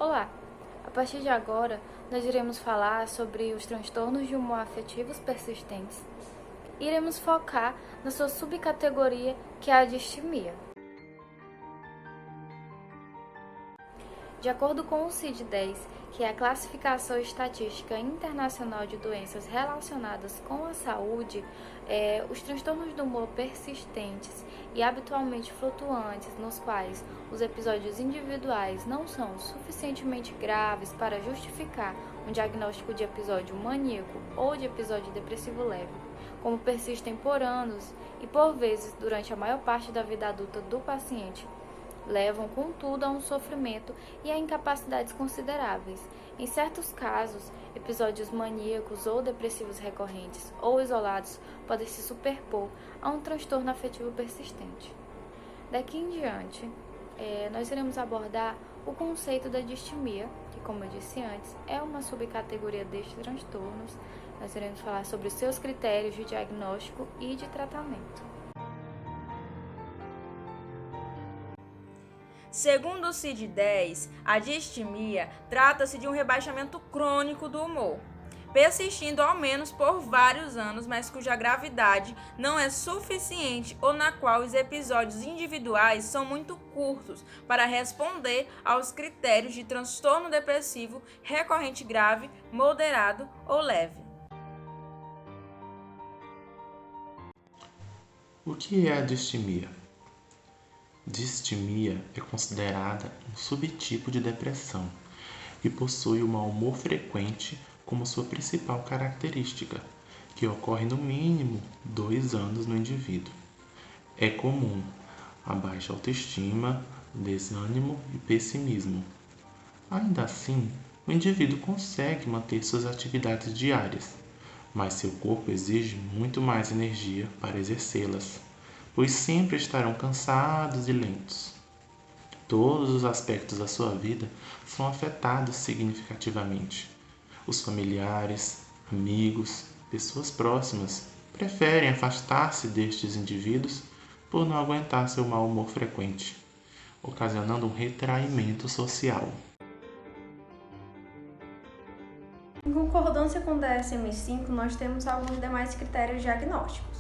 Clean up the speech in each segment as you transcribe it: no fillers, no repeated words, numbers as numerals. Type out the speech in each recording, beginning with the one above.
Olá! A partir de agora, nós iremos falar sobre os transtornos de humor afetivos persistentes. Iremos focar na sua subcategoria, que é a distimia. De acordo com o CID-10, que é a Classificação Estatística Internacional de Doenças Relacionadas com a Saúde, os transtornos do humor persistentes e habitualmente flutuantes, nos quais os episódios individuais não são suficientemente graves para justificar um diagnóstico de episódio maníaco ou de episódio depressivo leve, como persistem por anos e por vezes durante a maior parte da vida adulta do paciente, levam, contudo, a um sofrimento e a incapacidades consideráveis. Em certos casos, episódios maníacos ou depressivos recorrentes ou isolados podem se superpor a um transtorno afetivo persistente. Daqui em diante, nós iremos abordar o conceito da distimia, que, como eu disse antes, é uma subcategoria destes transtornos. Nós iremos falar sobre os seus critérios de diagnóstico e de tratamento. Segundo o CID-10, a distimia trata-se de um rebaixamento crônico do humor, persistindo ao menos por vários anos, mas cuja gravidade não é suficiente ou na qual os episódios individuais são muito curtos para responder aos critérios de transtorno depressivo recorrente grave, moderado ou leve. O que é a distimia? Distimia é considerada um subtipo de depressão e possui o mau humor frequente como sua principal característica, que ocorre no mínimo 2 anos no indivíduo. É comum a baixa autoestima, desânimo e pessimismo. Ainda assim, o indivíduo consegue manter suas atividades diárias, mas seu corpo exige muito mais energia para exercê-las, pois sempre estarão cansados e lentos. Todos os aspectos da sua vida são afetados significativamente. Os familiares, amigos, pessoas próximas preferem afastar-se destes indivíduos por não aguentar seu mau humor frequente, ocasionando um retraimento social. Em concordância com o DSM-5, nós temos alguns demais critérios diagnósticos.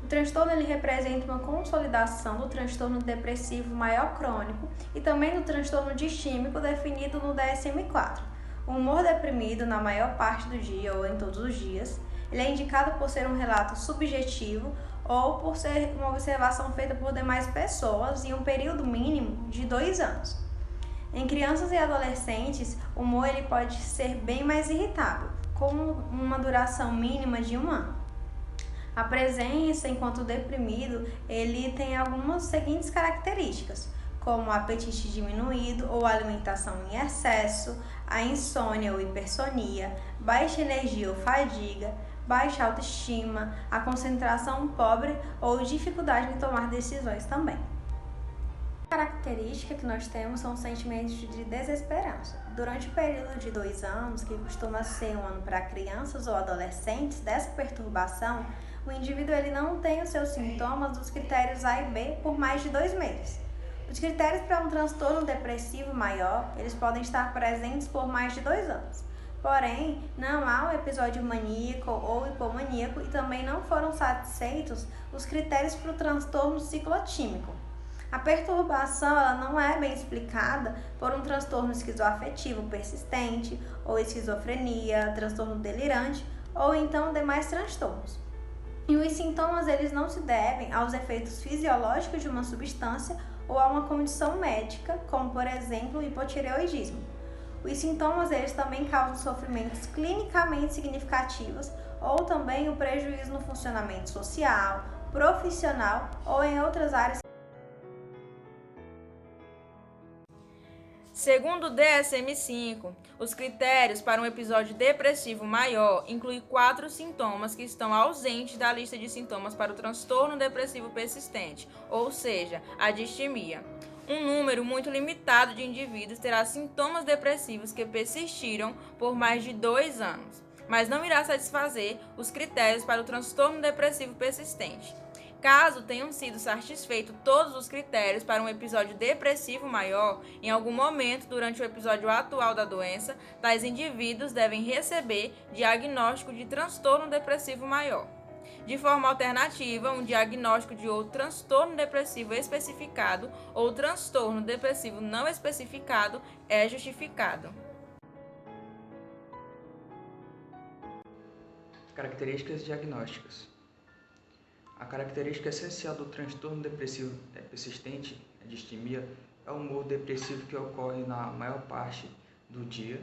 O transtorno ele representa uma consolidação do transtorno depressivo maior crônico e também do transtorno distímico definido no DSM-4. O humor deprimido na maior parte do dia ou em todos os dias, ele é indicado por ser um relato subjetivo ou por ser uma observação feita por demais pessoas em um período mínimo de 2 anos. Em crianças e adolescentes, o humor ele pode ser bem mais irritável, com uma duração mínima de 1 ano. A presença enquanto deprimido, ele tem algumas seguintes características, como o apetite diminuído ou alimentação em excesso, a insônia ou hipersonia, baixa energia ou fadiga, baixa autoestima, a concentração pobre ou dificuldade em tomar decisões também. A característica que nós temos são sentimentos de desesperança. Durante o período de 2 anos, que costuma ser um ano para crianças ou adolescentes, dessa perturbação, o indivíduo ele não tem os seus sintomas dos critérios A e B por mais de 2 meses. Os critérios para um transtorno depressivo maior, eles podem estar presentes por mais de 2 anos. Porém, não há um episódio maníaco ou hipomaníaco e também não foram satisfeitos os critérios para o transtorno ciclotímico. A perturbação ela não é bem explicada por um transtorno esquizoafetivo persistente, ou esquizofrenia, transtorno delirante, ou então demais transtornos. E os sintomas eles não se devem aos efeitos fisiológicos de uma substância ou a uma condição médica, como por exemplo o hipotireoidismo. Os sintomas eles também causam sofrimentos clinicamente significativos ou também o prejuízo no funcionamento social, profissional ou em outras áreas. Segundo o DSM-5, os critérios para um episódio depressivo maior incluem 4 sintomas que estão ausentes da lista de sintomas para o transtorno depressivo persistente, ou seja, a distimia. Um número muito limitado de indivíduos terá sintomas depressivos que persistiram por mais de 2 anos, mas não irá satisfazer os critérios para o transtorno depressivo persistente. Caso tenham sido satisfeitos todos os critérios para um episódio depressivo maior, em algum momento durante o episódio atual da doença, tais indivíduos devem receber diagnóstico de transtorno depressivo maior. De forma alternativa, um diagnóstico de outro transtorno depressivo especificado ou transtorno depressivo não especificado é justificado. Características diagnósticas. A característica essencial do transtorno depressivo persistente, a distimia, é o humor depressivo que ocorre na maior parte do dia,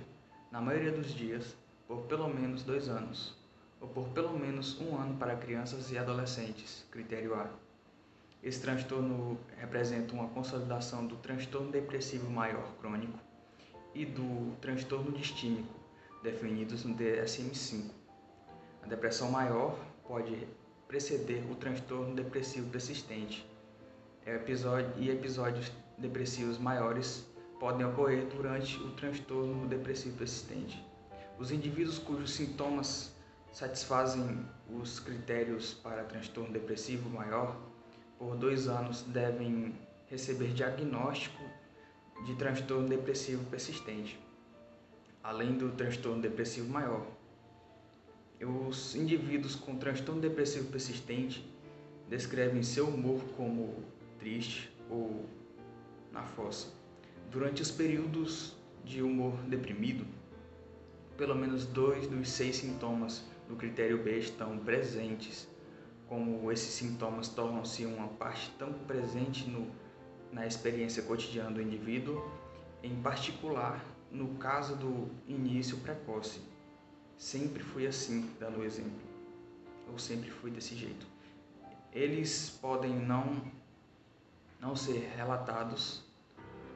na maioria dos dias, por pelo menos 2 anos, ou por pelo menos 1 ano para crianças e adolescentes, critério A. Esse transtorno representa uma consolidação do transtorno depressivo maior crônico e do transtorno distímico, definidos no DSM-5. A depressão maior pode preceder o transtorno depressivo persistente. Episódios depressivos maiores podem ocorrer durante o transtorno depressivo persistente. Os indivíduos cujos sintomas satisfazem os critérios para transtorno depressivo maior por 2 anos devem receber diagnóstico de transtorno depressivo persistente, além do transtorno depressivo maior. Os indivíduos com transtorno depressivo persistente descrevem seu humor como triste ou na fossa. Durante os períodos de humor deprimido, pelo menos 2 dos 6 sintomas do critério B estão presentes. Como esses sintomas tornam-se uma parte tão presente na experiência cotidiana do indivíduo, em particular no caso do início precoce. Sempre fui assim, dando o exemplo, ou sempre fui desse jeito. Eles podem não ser relatados,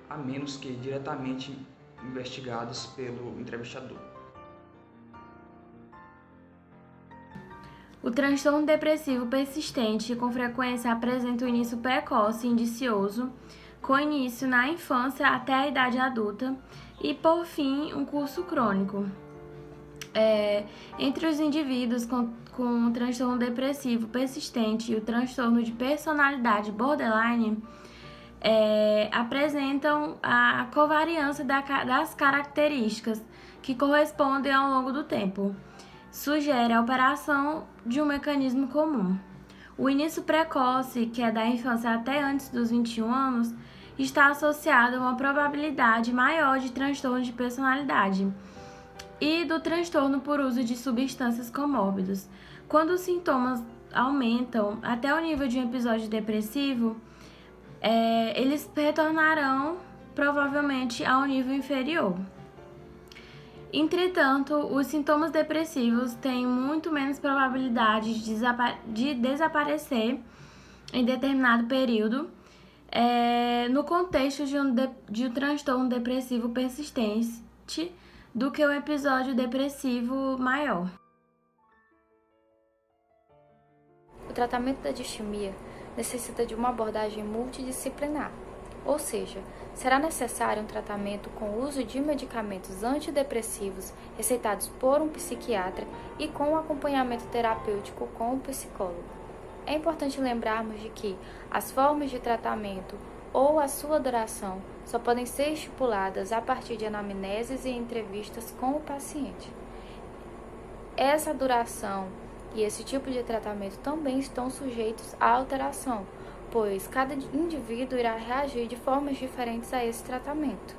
a menos que diretamente investigados pelo entrevistador. O transtorno depressivo persistente com frequência apresenta o início precoce e indicioso, com início na infância até a idade adulta e, por fim, um curso crônico. Entre os indivíduos com transtorno depressivo persistente e o transtorno de personalidade borderline, apresentam a covariância das características que correspondem ao longo do tempo. Sugere a operação de um mecanismo comum. O início precoce, que é da infância até antes dos 21 anos, está associado a uma probabilidade maior de transtorno de personalidade e do transtorno por uso de substâncias comórbidas. Quando os sintomas aumentam até o nível de um episódio depressivo, eles retornarão provavelmente ao nível inferior. Entretanto, os sintomas depressivos têm muito menos probabilidade de desaparecer em determinado período, no contexto de um transtorno depressivo persistente do que um episódio depressivo maior. O tratamento da distimia necessita de uma abordagem multidisciplinar, ou seja, será necessário um tratamento com o uso de medicamentos antidepressivos receitados por um psiquiatra e com acompanhamento terapêutico com o psicólogo. É importante lembrarmos de que as formas de tratamento ou a sua duração só podem ser estipuladas a partir de anamneses e entrevistas com o paciente. Essa duração e esse tipo de tratamento também estão sujeitos à alteração, pois cada indivíduo irá reagir de formas diferentes a esse tratamento.